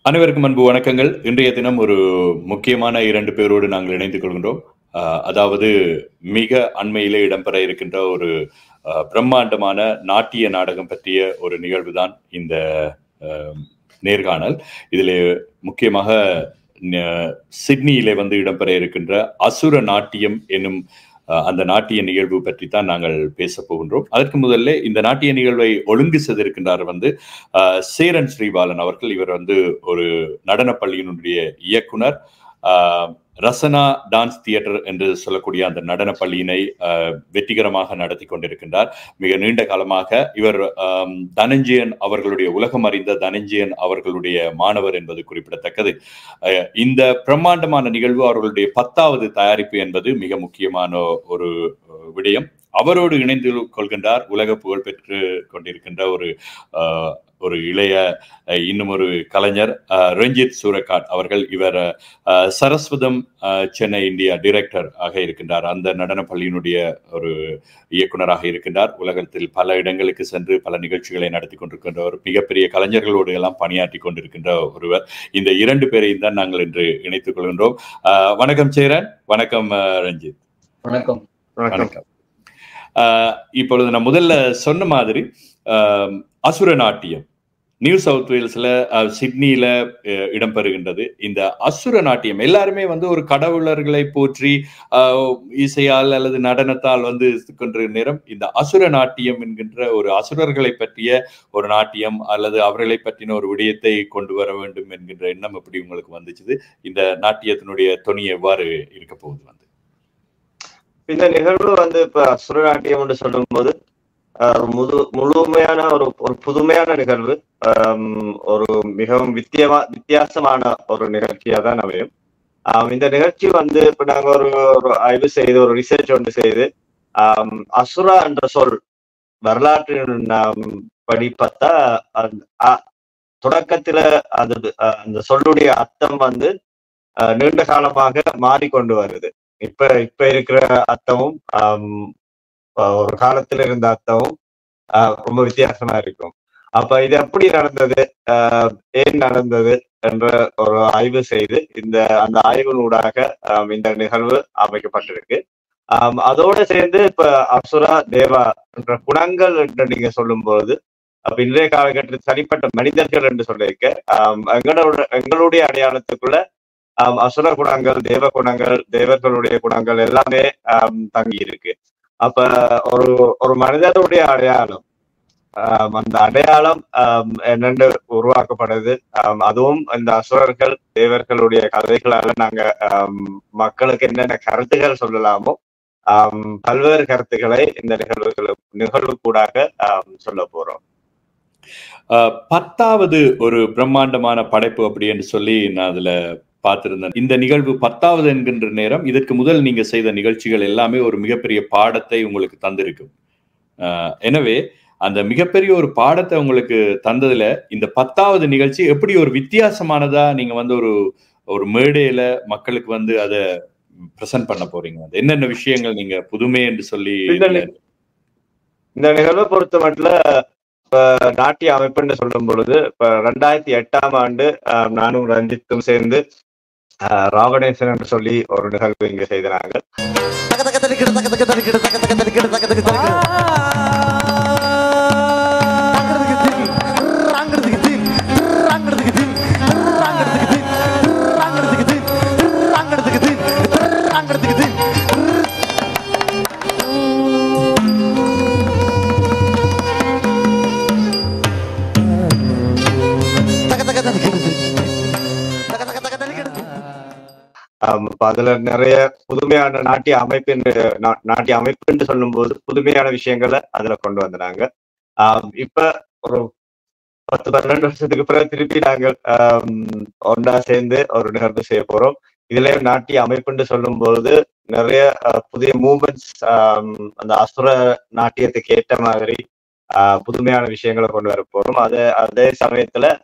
அனைவருக்கும் அன்பு வணக்கங்கள். இன்றைய தினம் ஒரு முக்கியமான 2 பேரோடு நாங்கள் இணைந்து கொள்கின்றோம். அதாவது மிக அண்மையிலே இடம்பெற இருக்கின்ற ஒரு பிரம்மாண்டமான நாட்டிய நாடகம் பற்றிய ஒரு நிகழ்வு தான் இந்த நேர்காணல். இதில் முக்கியமாக சிட்னியிலே இடம்பெற இருக்கின்ற அசுர நாட்டியம் என்னும் அந்த நாட்டிய நிகழ்வு பற்றி தான் நாங்கள் பேச போகின்றோம். அதற்கு முதல்ல இந்த நாட்டிய நிகழ்வை ஒழுங்கு செய்திருக்கின்றார் சேரன் ஸ்ரீபாலன் அவர்கள். இவர் ஒரு நடன பள்ளியினுடைய இயக்குனர். ரசனா டான்ஸ் தியேட்டர் என்று சொல்லக்கூடிய அந்த நடன பள்ளியினை வெற்றிகரமாக நடத்தி கொண்டிருக்கின்றார். மிக நீண்ட காலமாக இவர் தனஞ்சயன் அவர்களுடைய, உலகம் அறிந்த தனஞ்சயன் அவர்களுடைய மாணவர் என்பது குறிப்பிடத்தக்கது. இந்த பிரம்மாண்டமான நிகழ்வு அவர்களுடைய 10வது தயாரிப்பு என்பது மிக முக்கியமான ஒரு விடயம். அவரோடு இணைந்து கொள்கின்றார் உலக புகழ் பெற்று கொண்டிருக்கின்ற ஒரு இளைய இன்னும் ஒரு கலைஞர் ரஞ்சித் சூரக்காட் அவர்கள். இவர் சரஸ்வதம் சென்னை இந்தியா டைரக்டர் ஆக இருக்கின்றார். அந்த நடன பள்ளியினுடைய ஒரு இயக்குனராக இருக்கின்றார். உலகத்தில் பல இடங்களுக்கு சென்று பல நிகழ்ச்சிகளை நடத்தி கொண்டிருக்கின்றவர். மிகப்பெரிய கலைஞர்களோடு எல்லாம் பணியாற்றி கொண்டிருக்கின்ற ஒருவர். இந்த 2 பேரையும் தான் நாங்கள் இன்று இணைத்துக் கொள்கின்றோம். வணக்கம் சேரன். வணக்கம் ரஞ்சித். வணக்கம். வணக்கம். இப்பொழுது நான் முதல்ல சொன்ன மாதிரி அசுர நாட்டியம் நியூ சவுத் வேல்ஸ்ல சிட்னியில இடம்பெறுகின்றது. இந்த அசுர நாட்டியம் எல்லாருமே ஒரு கடவுளர்களை போற்றி இசையால் அல்லது நடனத்தால் கொன்ற நேரம் இந்த அசுர நாட்டியம் என்கின்ற ஒரு அசுரர்களை பற்றிய ஒரு நாட்டியம் அல்லது அவர்களை பற்றின ஒரு விடயத்தை கொண்டு வர வேண்டும் என்கின்ற எண்ணம் எப்படி உங்களுக்கு வந்துச்சு? இந்த நாட்டியத்தினுடைய தொனி எவ்வாறு இருக்க போகுது? இந்த நிகழ்வு இப்ப அசுர நாட்டியம் என்று சொல்லும் போது முழுமையான ஒரு புதுமையான நிகழ்வு, ஒரு மிகவும் வித்தியாசமான ஒரு நிகழ்ச்சியா தான் அமையும். இந்த நிகழ்ச்சி இப்ப நாங்க ஒரு ஆய்வு செய்து, ஒரு ரிசர்ச் ஒன்று செய்து, அசுரா என்ற சொல் வரலாற்றின் படி பார்த்தா தொடக்கத்துல அந்த சொல்லுடைய அர்த்தம் நீண்ட காலமாக மாறிக்கொண்டு வருது. இப்ப இருக்கிற அர்த்தமும் ஒரு காலத்துல இருந்த அர்த்தமும் ரொம்ப வித்தியாசமா இருக்கும். அப்ப இது எப்படி நடந்தது, ஏன் நடந்தது என்ற ஒரு ஆய்வு செய்து அந்த ஆய்வினூடாக இந்த நிகழ்வு அமைக்கப்பட்டிருக்கு. அதோட சேர்ந்து இப்ப அசுரா தேவா என்ற குணங்கள் என்று நீங்க சொல்லும் போது, அப்ப இன்றைய காலகட்டத்தில் தனிப்பட்ட மனிதர்கள் என்று சொல்லியிருக்க எங்களுடைய அடையாளத்துக்குள்ள அசுர குணங்கள், தேவ குணங்கள், தேவர்களுடைய குணங்கள் எல்லாமே தங்கி இருக்கு. அப்ப ஒரு மனிதனுடைய அடையாளம், அந்த அடையாளம் என்னென்று உருவாக்கப்படுது. அதுவும் இந்த அசுரர்கள் தேவர்களுடைய கதைகளால நாங்க மக்களுக்கு என்னென்ன கருத்துகள் சொல்லலாமோ பல்வேறு கருத்துக்களை இந்த நிகழ்வு கூடாக சொல்ல போறோம். 10வது ஒரு பிரம்மாண்டமான படைப்பு அப்படி என்று சொல்லி நான் அதுல பார்த்திருந்தேன். இந்த நிகழ்வு 10வது என்கின்ற நேரம் இதற்கு முதல் நீங்க செய்த நிகழ்ச்சிகள் எல்லாமே ஒரு மிகப்பெரிய பாடத்தை உங்களுக்கு தந்திருக்கும். எனவே அந்த மிகப்பெரிய ஒரு பாடத்தை உங்களுக்கு தந்ததுல இந்த 10வது நிகழ்ச்சி எப்படி ஒரு வித்தியாசமானதா நீங்க ஒரு மேடையில மக்களுக்கு அதை பிரசன்ட் பண்ண போறீங்க? அது என்னென்ன விஷயங்கள் நீங்க புதுமை என்று சொல்லி? இந்த நிகழ்வை பொறுத்த மட்டும் நாட்டிய அமைப்புன்னு சொல்லும் பொழுது, இப்ப 2008ஆம் ஆண்டு நானும் ரஞ்சித்தும் சேர்ந்து ராவணேசன் என்று சொல்லி ஒரு நிகழ்வு இங்க செய்தாங்க. அதுல நிறைய புதுமையான நாட்டிய அமைப்பு என்று சொல்லும் போது புதுமையான விஷயங்களை அதுல கொண்டு வந்தாங்க. இப்ப ஒரு 10-12 வருஷத்துக்கு பிறகு திருப்பி நாங்கள் ஒன்றா சேர்ந்து ஒரு நிகழ்வு செய்ய போறோம். இதுல நாட்டிய அமைப்புன்னு சொல்லும் போது நிறைய புதிய மூவ்மெண்ட்ஸ், அந்த அசுர நாட்டியத்துக்கு ஏற்ற மாதிரி புதுமையான விஷயங்களை கொண்டு வர போறோம். அதே சமயத்துல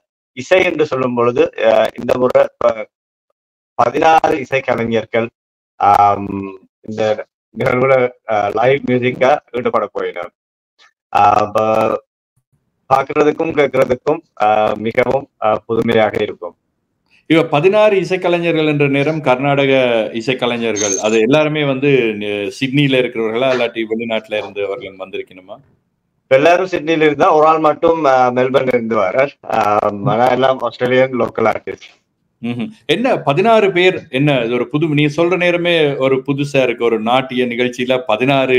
இசை என்று சொல்லும் பொழுது இந்த முறை 16 இசைக்கலைஞர்கள் இந்த நிகழ்வுல லைவ் மியூசிக்கா ஈடுபட போயிடும். பார்க்கறதுக்கும் கேட்கறதுக்கும் மிகவும் புதுமையாக இருக்கும். இப்ப 16 இசைக்கலைஞர்கள் என்ற நேரம் கர்நாடக இசைக்கலைஞர்கள் அது எல்லாருமே வந்து சிட்னில இருக்கிறவர்களா இல்லாட்டி வெளிநாட்டுல இருந்து அவர்கள் வந்திருக்கணுமா? எல்லாரும் சிட்னில இருந்தா, ஒரு ஆள் மட்டும் மெல்பர்ன்ல இருந்து வரார். ஆனா எல்லாம் ஆஸ்திரேலியன் லோக்கல் ஆர்டிஸ்ட். என்ன 16 பேர்? என்ன இது ஒரு புது, நீங்க சொல்ற நேரமே ஒரு புதுசா இருக்கு. ஒரு நாட்டிய நிகழ்ச்சியில 16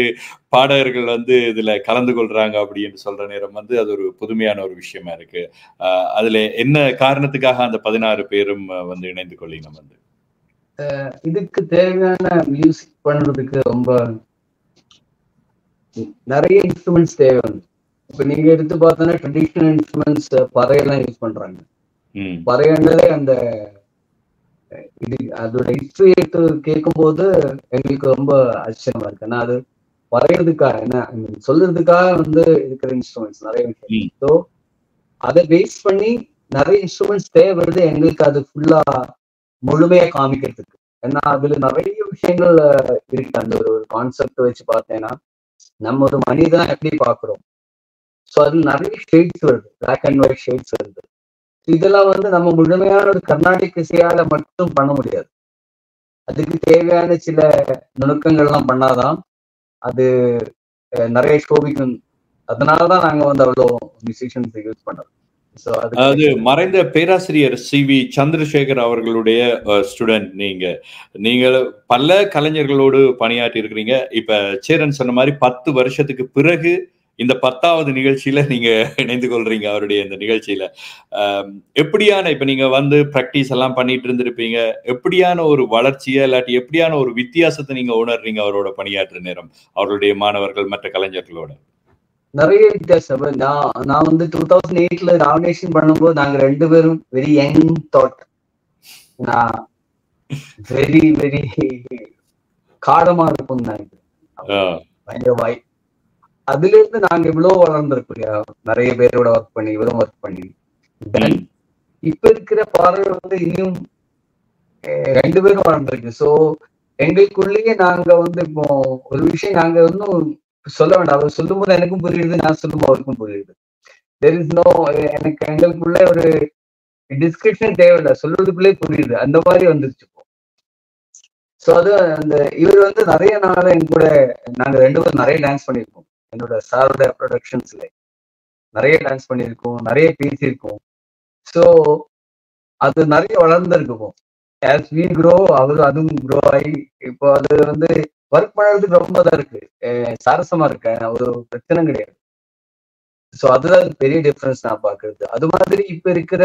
பாடகர்கள் வந்து இதுல கலந்து கொள்றாங்க அப்படின்னு சொல்ற நேரம் வந்து அது ஒரு புதுமையான ஒரு விஷயமா இருக்கு. அதுல என்ன காரணத்துக்காக அந்த 16 பேரும் வந்து இணைந்து கொள்ளினோம் வந்து? இதுக்கு தேவையான மியூசிக் பண்றதுக்கு ரொம்ப நிறைய இன்ஸ்ட்ருமெண்ட்ஸ் தேவை. இப்ப நீங்க எடுத்து பார்த்தோன்னா ட்ரெடிஷனல் இன்ஸ்ட்ருமெண்ட்ஸ் பறையெல்லாம் யூஸ் பண்றாங்க. பறையன்றதே அந்த இது அதோட ஹிஸ்டரி கேட்கும் போது எங்களுக்கு ரொம்ப ஆச்சரியமா இருக்கு. ஏன்னா அது வரைகிறதுக்காக என்ன சொல்றதுக்காக வந்து இருக்கிற இன்ஸ்ட்ருமெண்ட்ஸ் நிறைய விஷயம். ஸோ அதை பேஸ் பண்ணி நிறைய இன்ஸ்ட்ருமெண்ட்ஸ் தேவைப்படுது எங்களுக்கு அது ஃபுல்லா முழுமையா காமிக்கிறதுக்கு. ஏன்னா அதுல நிறைய விஷயங்கள் இருக்கு. அந்த ஒரு கான்செப்ட் வச்சு பார்த்தேன்னா நம்ம ஒரு மனிதனா எப்படி பாக்குறோம், ஸோ அது நிறைய ஷேட்ஸ் வருது, பிளாக் அண்ட் ஒயிட் ஷேட்ஸ் வருது. இதெல்லாம் வந்து நம்ம முழுமையான ஒரு கர்நாடிக் இசையால மட்டும் பண்ண முடியாது. அதுக்கு தேவையான சில நுணுக்கங்கள்லாம் பண்ணாதான் அது நிறைய சோபிக்கும். அதனாலதான் நாங்க வந்து அவ்வளோ மியூசிஷியன்ஸ் யூஸ் பண்ணோம். அதாவது மறைந்த பேராசிரியர் சி.வி. சந்திரசேகர் அவர்களுடைய ஸ்டூடெண்ட் நீங்கள் பல கலைஞர்களோடு பணியாற்றி இருக்கிறீங்க. இப்ப சேரன் சொன்ன மாதிரி 10 வருஷத்துக்கு பிறகு இந்த 10வது நிகழ்ச்சியில நீங்க இணைந்து கொள்றீங்க அவருடைய இந்த நிகழ்ச்சியில. எப்படியான இப்ப நீங்க வந்து பிராக்டிஸ் எல்லாம் பண்ணிட்டு இருந்திருப்பீங்க, எப்படியான ஒரு வளர்ச்சியை இல்லாட்டி எப்படியான ஒரு வித்தியாசத்தை நீங்க உணர்றீங்க அவரோட பணியாற்ற நேரம், அவருடைய மாணவர்கள் மற்ற கலைஞர்களோட? நிறைய வித்தியாசம். நான் வந்து 2008ல நாமினேஷன் பண்ணும்போது நாங்க 2 பேரும் வெரி யங் தாட். நான் வெரி வெரி காடமா இருக்கும் பயங்கர வாய். அதுல இருந்து நாங்க இவ்வளவு வளர்ந்துருக்கோம், நிறைய பேரோட ஒர்க் பண்ணி இவரும் ஒர்க் பண்ணி. இப்ப இருக்கிற பாடல்கள் வந்து இன்னும் 2 பேரும் வளர்ந்துருக்கு. ஸோ எங்களுக்குள்ளேயே நாங்க வந்து இப்போ ஒரு விஷயம் நாங்க இன்னும் சொல்ல வேண்டாம். அவர் சொல்லும் போது எனக்கும் புரியுது, நான் சொல்லும் அவருக்கும் புரியுது. தெர் இஸ் நோ எனக்கு எங்களுக்குள்ள ஒரு டிஸ்கிரிப்ஷன் தேவையில்லை, சொல்றதுக்குள்ளே புரியுது. அந்த மாதிரி வந்துருச்சு இப்போ. ஸோ அது அந்த இவர் வந்து நிறைய நாள் என் கூட நாங்க 2 பேரும் நிறைய டான்ஸ் பண்ணியிருக்கோம். என்னோட சாரோட ப்ரொடக்ஷன்ஸ்ல நிறைய டான்ஸ் பண்ணியிருக்கோம், நிறைய பேசியிருக்கோம். ஸோ அது நிறைய வளர்ந்துருக்கும். ஆஸ் வி க்ரோ அதுவும் க்ரோ ஆகி இப்போ அது வந்து ஒர்க் பண்ணுறதுக்கு ரொம்ப தான் இருக்கு, சாரசமா இருக்கு, ஒரு பிரச்சனை கிடையாது. ஸோ அதுதான் பெரிய டிஃபரன்ஸ் நான் பாக்குறது. அது மாதிரி இப்ப இருக்கிற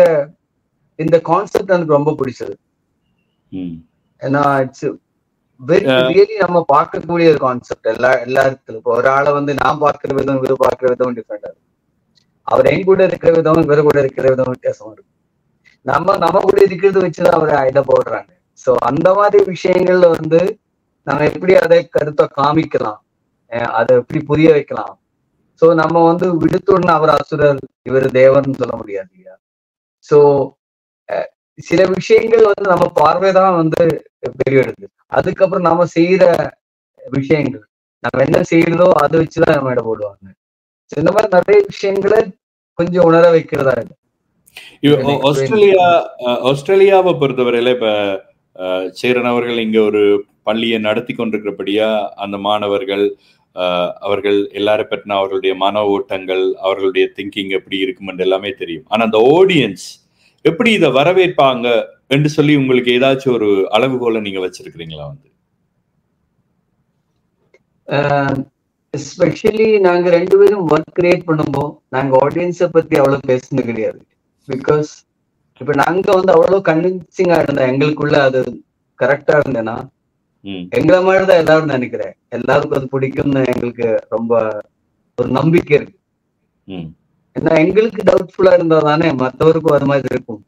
இந்த கான்செப்ட் எனக்கு ரொம்ப பிடிச்சது. ஏன்னா இட்ஸ் ரியலி நம்ம பார்க்கக்கூடிய ஒரு கான்செப்ட். எல்லா இடத்துல இப்போ ஒரு ஆளை வந்து நான் பார்க்கிற விதம் இவரு பார்க்கிற விதம் டிஃப்ரெண்டா இருக்கும். அவர் என் கூட இருக்கிற விதம் இவரு கூட இருக்கிற விதம் வித்தியாசமா இருக்கும். நம்ம கூட இருக்கிறது வச்சுதான் அவரை இதை போடுறாங்க. ஸோ அந்த மாதிரி விஷயங்கள்ல வந்து நம்ம எப்படி அதை கருத்தை காமிக்கலாம், அதை எப்படி புரிய வைக்கலாம். ஸோ நம்ம வந்து விடுத்தோன்னு அவர் அசுரர் இவர் தேவன் சொல்ல முடியாது இல்லையா. ஸோ சில விஷயங்கள் வந்து நம்ம பார்வைதான் வந்து பெரிய எடுக்கு. அதுக்கப்புறம் நம்ம செய்யற விஷயங்கள் நம்ம என்ன செய்யறதோ அதை வச்சுதான் நம்ம இட போடுவாங்க. இந்த மாதிரி நிறைய விஷயங்களை கொஞ்சம் உணர வைக்கிறதா இருக்கு. ஆஸ்திரேலியாவை பொறுத்தவரையில இப்ப சேரன் அவர்கள் இங்க ஒரு பள்ளியை நடத்தி கொண்டிருக்கிறபடியா அந்த மாணவர்கள் அவர்கள் எல்லாரை பற்றின அவர்களுடைய மன ஓட்டங்கள் அவர்களுடைய திங்கிங் எப்படி இருக்கும் எல்லாமே தெரியும். ஆனா அந்த ஆடியன்ஸ் எப்படி இதை வரவேற்பாங்க என்று சொல்லி உங்களுக்கு ஏதாச்சும் ஒரு அளவுகோலை நீங்க வச்சிருக்கிறீங்களா? வந்து எஸ்பெஷலி நாங்க 2 பேரும் ஒர்க் கிரியேட் பண்ணும்போது நாங்க ஆடியன்ஸை பத்தி அவ்வளவு பேசுனது கிடையாது. பிகாஸ் இப்ப நாங்க வந்து அவ்வளவு கன்வின்சிங்கா இருந்தோம், எங்களுக்குள்ள அது கரெக்டா இருந்தேன்னா எங்களை மாதிரிதான் எல்லாரும் நினைக்கிறேன், எல்லாருக்கும் அது பிடிக்கும்னு எங்களுக்கு ரொம்ப ஒரு நம்பிக்கை இருக்கு. ஏன்னா எங்களுக்கு டவுட்ஃபுல்லா இருந்தா தானே மற்றவருக்கும் அது மாதிரி இருக்கும்.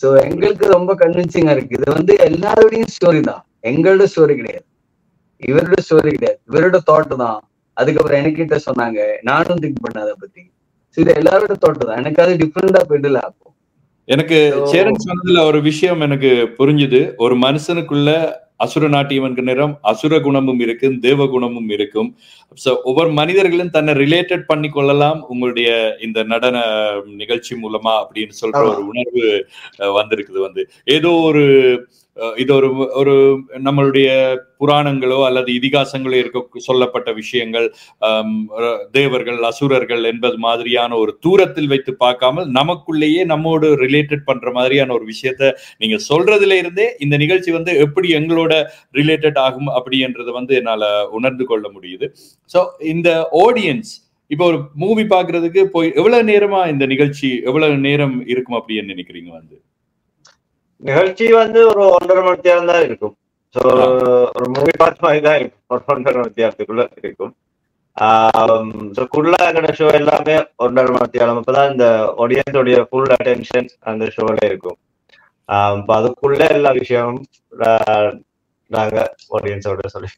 ஸோ எங்களுக்கு ரொம்ப கன்வின்சிங்கா இருக்கு. இது வந்து எல்லாருடையும் ஸ்டோரி தான், எங்களோட ஸ்டோரி கிடையாது, இவரோட ஸ்டோரி கிடையாது, இவரோட தாட்டு தான். அதுக்கப்புறம் எனக்கிட்ட சொன்னாங்க, நானும் திங்க் பண்ண அதை பத்தி. இது எல்லாரோட தாட்டு தான், எனக்கு அது டிஃப்ரெண்டா போயிடல. அப்போ எனக்கு சேரன் சொன்னதுல ஒரு விஷயம் எனக்கு புரிஞ்சுது. ஒரு மனுஷனுக்குள்ள அசுர நாட்டியம் என்கிற நேரம் அசுர குணமும் இருக்கும், தேவ குணமும் இருக்கும். ஸோ ஒவ்வொரு மனிதர்களும் தன்னை ரிலேட்டட் பண்ணி கொள்ளலாம் உங்களுடைய இந்த நடன நிகழ்ச்சி மூலமா அப்படின்னு சொல்ற ஒரு உணர்வு வந்திருக்குது. ஏதோ ஒரு இது ஒரு ஒரு நம்மளுடைய புராணங்களோ அல்லது இதிகாசங்களோ இருக்க சொல்லப்பட்ட விஷயங்கள், தேவர்கள் அசுரர்கள் என்பது மாதிரியான ஒரு தூரத்தில் வைத்து பார்க்காமல் நமக்குள்ளேயே நம்மோடு ரிலேட்டட் பண்ற மாதிரியான ஒரு விஷயத்த நீங்க சொல்றதுல இருந்தே இந்த நிகழ்ச்சி எப்படி எங்களோட ரிலேட்டட் ஆகும் அப்படின்றது என்னால உணர்ந்து கொள்ள முடியுது. ஸோ இந்த ஆடியன்ஸ் இப்போ ஒரு மூவி பாக்குறதுக்கு போய் எவ்வளவு நேரமா இந்த நிகழ்ச்சி எவ்வளவு நேரம் இருக்கும் அப்படின்னு நினைக்கிறீங்க? நிகழ்ச்சி ஒரு 1.5 மணி நேரம் தான் இருக்கும். ஸோ ஒரு மூவி பார்த்த மாதிரி தான் இருக்கும், ஒரு 1.5 மணி நேரத்துக்குள்ள இருக்கும். எங்களோட ஷோ எல்லாமே 1.5 மணி நேரம். அப்பதான் இந்த ஆடியன்ஸோடைய ஃபுல் அட்டென்ஷன் அந்த ஷோல இருக்கும். அதுக்குள்ள எல்லா விஷயமும் நாங்க ஆடியன்ஸோட சொல்லி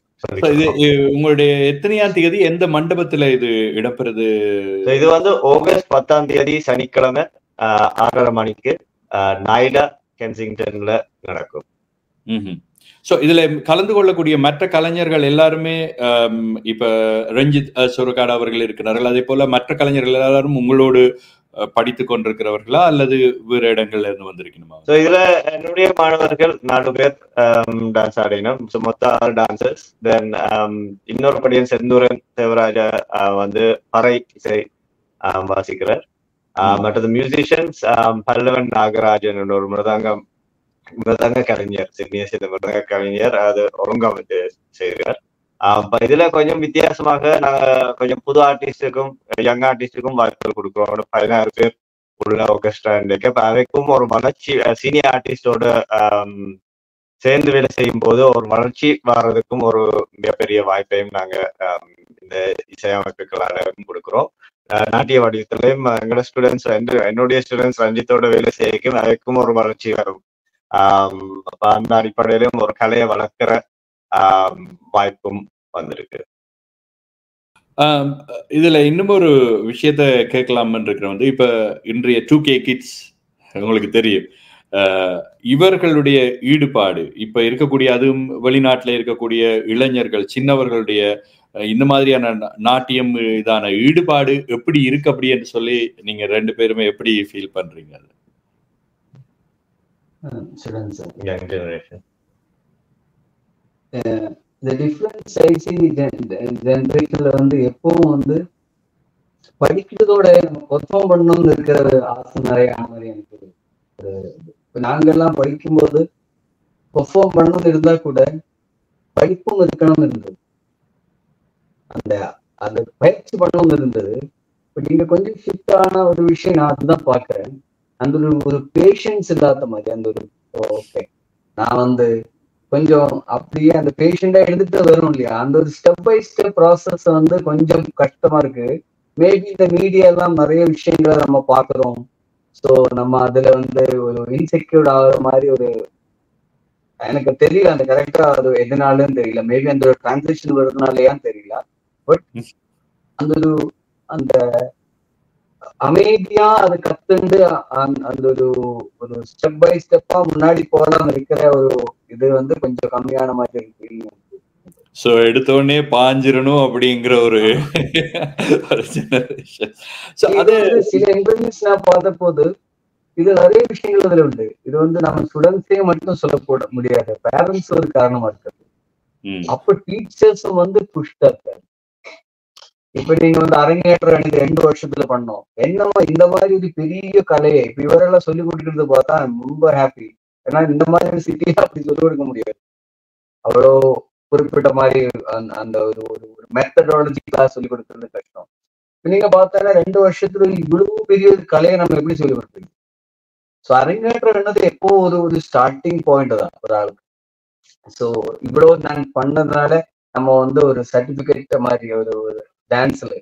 உங்களுடைய எத்தனையாம் தேதி எந்த மண்டபத்துல இது இடம்பெறுது? இது ஆகஸ்ட் 10ஆம் தேதி சனிக்கிழமை 6:30 மணிக்கு நாய்டா கென்சிங்டன்ல நடக்கும். சோ இதுல கலந்து கொள்ளக்கூடிய மற்ற கலைஞர்கள் எல்லாருமே இப்ப ரஞ்சித் சுரகாட் அவர்கள் இருக்கிறார்கள், அதே போல மற்ற கலைஞர்கள் எல்லாரும் உங்களோடு படித்துக் கொண்டிருக்கிறவர்களா அல்லது வேறு இடங்கள்ல இருந்து வந்திருக்கணுமா? இதுல என்னுடைய மாணவர்கள் 4 பேர் டான்ஸ் ஆடினோம். மொத்தம் 6 டான்சர்ஸ். தென் இன்னொரு படியன் செந்தூரன் தேவராஜா பறை இசை வாசிக்கிறார். மற்றது மியூசிஷியன்ஸ் பல்லவன் நாகராஜன் ஒரு மிருதங்க கலைஞர், சிட்னியை சேர்ந்த மிருதங்க கலைஞர், அது ஒருங்கமைத்து செய்கிறார். இதுல கொஞ்சம் வித்தியாசமாக நாங்க கொஞ்சம் புது ஆர்டிஸ்டுக்கும் யங் ஆர்டிஸ்டுக்கும் வாய்ப்புகள் கொடுக்குறோம். 16 பேர் உள்ள ஆர்கெஸ்ட்ரா இருக்கு. அவைக்கும் ஒரு வளர்ச்சி, சீனியர் ஆர்டிஸ்டோட சேர்ந்து வேலை செய்யும் போது ஒரு வளர்ச்சி வர்றதுக்கும் ஒரு மிகப்பெரிய வாய்ப்பையும் நாங்க இந்த இசையமைப்புகளால கொடுக்குறோம். நாட்டிய வடிவத்திலையும் எங்களோட ஸ்டூடெண்ட்ஸ் என்னுடைய ஸ்டூடெண்ட்ஸ் ரஞ்சித்தோட வேலை செய்யக்கும் அவைக்கும் ஒரு வளர்ச்சி வரும். அந்த அடிப்படையிலும் ஒரு கலையை வளர்க்கிற வாய்ப்பும் வந்திருக்கு. இதுல இன்னும் ஒரு விஷயத்த கேட்கலாம்னு இருக்கிற இப்ப இன்றைய 2K கிட்ஸ் உங்களுக்கு தெரியும், இவர்களுடைய ஈடுபாடு இப்ப இருக்கக்கூடிய, அதுவும் வெளிநாட்டுல இருக்கக்கூடிய இளைஞர்கள் சின்னவர்களுடைய இந்த மாதிரியான நாட்டியம் இதான ஈடுபாடு எப்படி இருக்கு அப்படின்னு சொல்லி நீங்க 2 பேருமே எப்படி ஃபீல் பண்றீங்க? The difference I see ஜெனரேஷன்ல எப்பவும் படிக்கிறதோட பெர்ஃபார்ம் பண்ணணும்னு இருக்கிற ஆசை நிறைய மாதிரி எனக்கு. நாங்கெல்லாம் படிக்கும்போது பெர்ஃபார்ம் பண்ணணும்னு இருந்தா கூட படிப்பும் இருக்கணும்னு இருந்தது, அந்த பயிற்சி பண்ணணும்னு இருந்தது. பட் இங்க கொஞ்சம் ஷிஃப்ட் ஆன ஒரு விஷயம் நான் அதுதான் பாக்குறேன். அந்த ஒரு பேஷன்ஸ் இல்லாத மாதிரி, அந்த ஒரு ஓகே நான் கொஞ்சம் அப்படியே அந்த பேஷண்டா எடுத்துட்டு வரும் இல்லையா, அந்த ஒரு ஸ்டெப் பை ஸ்டெப் ப்ராசஸ் கொஞ்சம் கஷ்டமா இருக்கு. மேபி இந்த மீடியா எல்லாம் நிறைய விஷயங்களை நம்ம பாக்குறோம். ஸோ நம்ம அதுல ஒரு இன்செக்யூர்ட் ஆகுற மாதிரி ஒரு, எனக்கு தெரியல அந்த கரெக்டா அது எதனாலன்னு தெரியல. மேபி அந்த ஒரு டிரான்சிஷன் வருதுனாலயான்னு தெரியல. பட் அந்த அமைதியா அதை கத்துண்டு அந்த ஒரு ஸ்டெப் பை ஸ்டெப்பா முன்னாடி போடாம இருக்கிற ஒரு இது கொஞ்சம் கம்மியான மாதிரி இருக்கு. சோ எடுத்தோடனே பாஞ்சிரணும் அப்படிங்கிற ஒரு ஜெனரேஷன். சில இன்டர்வியூஸ் நான் பார்த்த போது இது நிறைய விஷயங்கள் இதுல உண்டு. இது நம்ம ஸ்டூடெண்ட்ஸே மட்டும் சொல்ல முடியாது, பேரண்ட்ஸ் ஒரு காரணமா இருக்காது. அப்ப டீச்சர்ஸும் புஷ்டா இருக்காரு. இப்ப நீங்க அரங்கேற்ற வேண்டியது 2 வருஷத்துல பண்ணோம். என்னமோ இந்த மாதிரி ஒரு பெரிய கலையை இப்ப இவரெல்லாம் சொல்லிக் கொடுக்கறது பார்த்தா ரொம்ப ஹாப்பி. ஏன்னா இந்த மாதிரி சிட்டியில அப்படி சொல்லிக் கொடுக்க முடியாது. அவ்வளோ குறிப்பிட்ட மாதிரி அந்த ஒரு மெத்தடாலஜி கிளாஸ் சொல்லிக் கொடுக்கறது கஷ்டம். நீங்க பார்த்தா 2 வருஷத்துல இவ்வளவு பெரிய ஒரு கலையை நம்ம எப்படி சொல்லிக் கொடுப்பீங்க? ஸோ அரங்கேற்றம் என்னது எப்போ ஒரு ஸ்டார்டிங் பாயிண்ட் தான் ஒரு ஆளுக்கு. ஸோ இவ்வளவு நான் பண்ணதுனால நம்ம ஒரு சர்டிபிகேட் மாதிரி ஒரு டான்ஸ்ல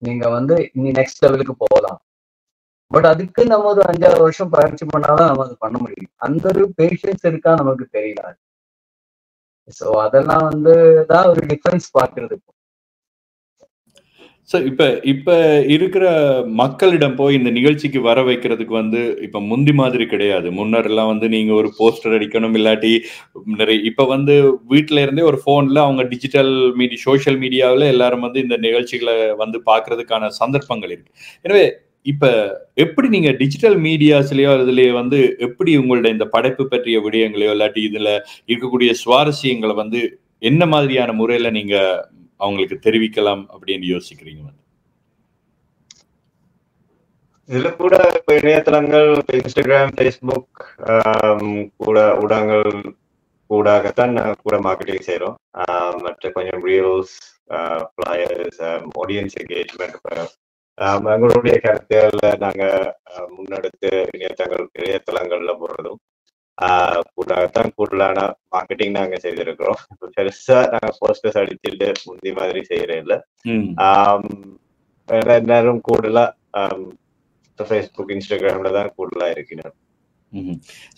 நீங்க இனி நெக்ஸ்ட் லெவலுக்கு போகலாம். பட் அதுக்கு நம்ம ஒரு 5-6 வருஷம் பயிற்சி பண்ணாதான் நம்ம அது பண்ண முடியும். அந்த ஒரு பேஷன்ஸ் இருக்கா நமக்கு தெரியல. ஸோ அதெல்லாம் தான் ஒரு டிஃபரன்ஸ் பார்க்கறது. ஸோ இப்ப இருக்கிற மக்களிடம் போய் இந்த நிகழ்ச்சிக்கு வர வைக்கிறதுக்கு வந்து இப்ப முந்தி மாதிரி கிடையாது. முன்னர் எல்லாம் வந்து நீங்க ஒரு போஸ்டர் அடிக்கணும், இல்லாட்டி நிறைய இப்ப வந்து வீட்டுல இருந்தே ஒரு போன்ல அவங்க டிஜிட்டல் சோசியல் மீடியாவில் எல்லாரும் வந்து இந்த நிகழ்ச்சிகளை வந்து பார்க்கறதுக்கான சந்தர்ப்பங்கள் இருக்கு. எனவே இப்ப எப்படி நீங்க டிஜிட்டல் மீடியாஸ்லயோ இதுலயே வந்து எப்படி உங்களோட இந்த படைப்பு பற்றிய விடயங்களையோ இல்லாட்டி இதுல இருக்கக்கூடிய சுவாரஸ்யங்களை வந்து என்ன மாதிரியான முறையில நீங்க அவங்களுக்கு தெரிவிக்கலாம் அப்படின்னு யோசிக்கிறீங்க? இதுல கூட இப்ப இணையதளங்கள், இன்ஸ்டாகிராம், ஃபேஸ்புக் கூட ஊடகங்கள் கூடாகத்தான் கூட மார்க்கெட்டிங் செய்யறோம். மற்ற கொஞ்சம் ரீல்ஸ், ஃபிளையர்ஸ், ஆடியன்ஸ் என்கேஜ்மெண்ட், எங்களுடைய கருத்துக்களை நாங்க முன்னெடுத்து இணையதளங்கள்ல போடுறதும் கூடாகத்தான் கூடுதலான மார்க்கெட்டிங் நாங்க செய்திருக்கிறோம். பெருசா நாங்க போஸ்டர்ஸ் அடிச்சுட்டு முந்தி மாதிரி செய்யறேன் இல்ல. எல்லாரும் கூடுதலா ஃபேஸ்புக், இன்ஸ்டாகிராம்ல தான் கூடுதலா இருக்கிறோம்.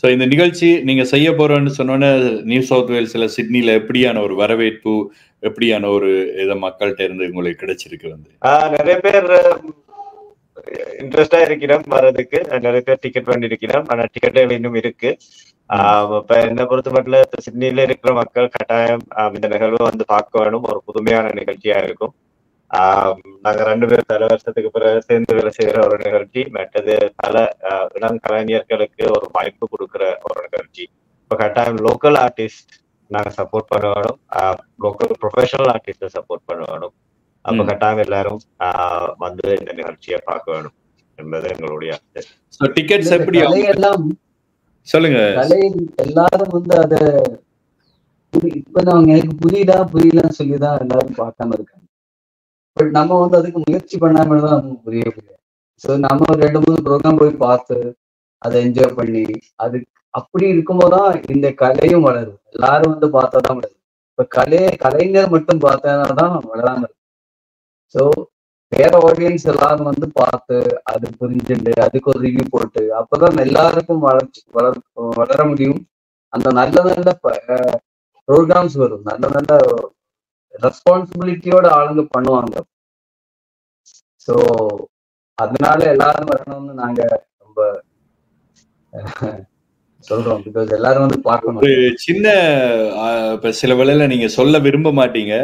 ஸோ இந்த நிகழ்ச்சி நீங்க செய்ய போறோம்னு சொன்னோன்னே நியூ சவுத் வேல்ஸ்ல, சிட்னில எப்படியான ஒரு வரவேற்பு, எப்படியான ஒரு இதை மக்கள்கிட்ட இருந்து உங்களுக்கு கிடைச்சிருக்கு? வந்து நிறைய பேர் இன்ட்ரெஸ்டா இருக்கிறோம் வர்றதுக்கு, நிறைய பேர் டிக்கெட் பண்ணி இருக்கிறோம். ஆனா டிக்கெட் இன்னும் இருக்கு. இப்ப என்ன பொறுத்த மட்டும் சிட்னில இருக்கிற மக்கள் கட்டாயம் இந்த நிகழ்வை வந்து பார்க்க வேணும். ஒரு புதுமையான நிகழ்ச்சியா இருக்கும். நாங்க 2 பேர் பல வருஷத்துக்கு பிறகு சேர்ந்து வேலை செய்யற ஒரு நிகழ்ச்சி. மற்றது பல இளம் கலைஞர்களுக்கு ஒரு வாய்ப்பு கொடுக்குற ஒரு நிகழ்ச்சி. இப்ப கட்டாயம் லோக்கல் ஆர்டிஸ்ட் நாங்க சப்போர்ட் பண்ண வேணும், லோக்கல் ப்ரொஃபஷனல் ஆர்டிஸ்ட சப்போர்ட் பண்ண வேணும். அப்ப கட்டாயம் எல்லாரும் வந்து இந்த நிகழ்ச்சியை பார்க்க வேணும் என்பது எங்களுடைய டிக்கெட்ஸ் எப்படி சொல்லுங்க. எல்லாரும் வந்து அத இப்ப அவங்க எனக்கு புரியலன்னு சொல்லிதான் எல்லாரும் பார்க்காம இருக்காங்க. பட் நம்ம வந்து அதுக்கு முயற்சி பண்ணாமதான் நமக்கு புரியாது. ஸோ நம்ம 2-3 ப்ரோக்ராம் போய் பார்த்து அதை என்ஜாய் பண்ணி அது அப்படி இருக்கும்போதுதான் இந்த கலையும் வளரும். எல்லாரும் வந்து பார்த்தாதான் வளரும். இப்ப கலைஞர் மட்டும் பார்த்தாதான் வளராம இருக்கு. ஸோ வேற ஆடியன்ஸ் எல்லாரும் வந்து பார்த்து அது புரிஞ்சுட்டு அதுக்கு ஒரு ரிவ்யூ போட்டு அப்பதான் எல்லாருக்கும் வளர முடியும். அந்த நல்ல நல்ல ப்ரோக்ராம்ஸ் வரும், நல்ல நல்ல ரெஸ்பான்சிபிலிட்டியோட ஆளுங்க பண்ணுவாங்க. ஸோ அதனால எல்லாரும் வரணும்னு நாங்க ரொம்ப சொல்றோம். பிகாஸ் எல்லாரும் வந்து பார்க்கணும். ஒரு சின்ன இப்ப சில வேளையில நீங்க சொல்ல விரும்ப மாட்டீங்க,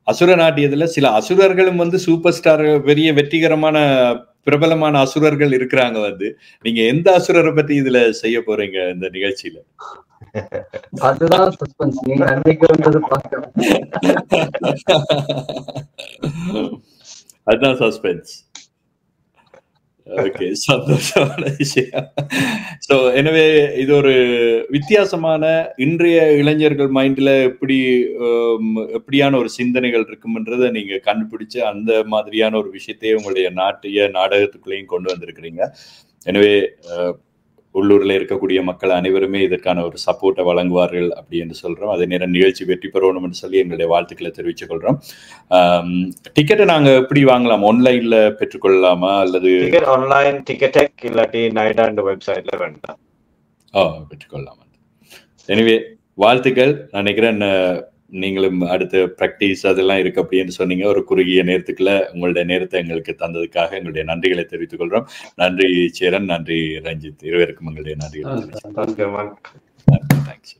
அசுர நாட்டியத்துல சில அசுரர்களும் வந்து சூப்பர் ஸ்டார், பெரிய வெற்றிகரமான பிரபலமான அசுரர்கள் இருக்கிறாங்க. வந்து நீங்க எந்த அசுரரை பத்தி இதுல செய்ய போறீங்க இந்த நிகழ்ச்சியில? அதுதான் சஸ்பென்ஸ். நீங்க அன்னைக்கு வந்தது பார்க்கலாம். அதுதான் சஸ்பென்ஸ். ஓகே, சந்தோஷமான விஷயம். சோ எனவே இது ஒரு வித்தியாசமான இன்றைய இளைஞர்கள் மைண்ட்ல எப்படியான ஒரு சிந்தனைகள் இருக்கும்ன்றதை நீங்க கண்டுபிடிச்சு அந்த மாதிரியான ஒரு விஷயத்தையே உங்களுடைய நாடகத்துக்குள்ளேயும் கொண்டு வந்திருக்கிறீங்க. எனவே உள்ளூர்ல இருக்கக்கூடிய மக்கள் அனைவருமே இதற்கான ஒரு சப்போர்ட்டை வழங்குவார்கள் அப்படி என்று சொல்றோம். அதே நேரம் நிகழ்ச்சி வெற்றி பெறணும் என்று சொல்லி எங்களுடைய வாழ்த்துக்களை தெரிவித்துக் கொள்றோம். டிக்கெட்டை நாங்க எப்படி வாங்கலாம்? ஆன்லைன்ல பெற்றுக்கொள்ளலாமா அல்லது ஆன்லைன் டிக்கெட் இல்லாட்டி நைடாண்ட் வெப்சைட்ல வேண்டாம் பெற்றுக்கொள்ளலாமா? எனவே வாழ்த்துக்கள். நான் நினைக்கிறேன் நீங்களும் அடுத்த பிராக்டிஸ் அதெல்லாம் இருக்கு அப்படின்னு சொன்னீங்க. ஒரு குறுகிய நேரத்துக்குள்ள உங்களுடைய நேரத்தை எங்களுக்கு தந்ததுக்காக எங்களுடைய நன்றிகளை தெரிவித்துக் கொள்றோம். நன்றி சேரன், நன்றி ரஞ்சித், இருவருக்கும் எங்களுடைய நன்றிகளை. தேங்க்ஸ்.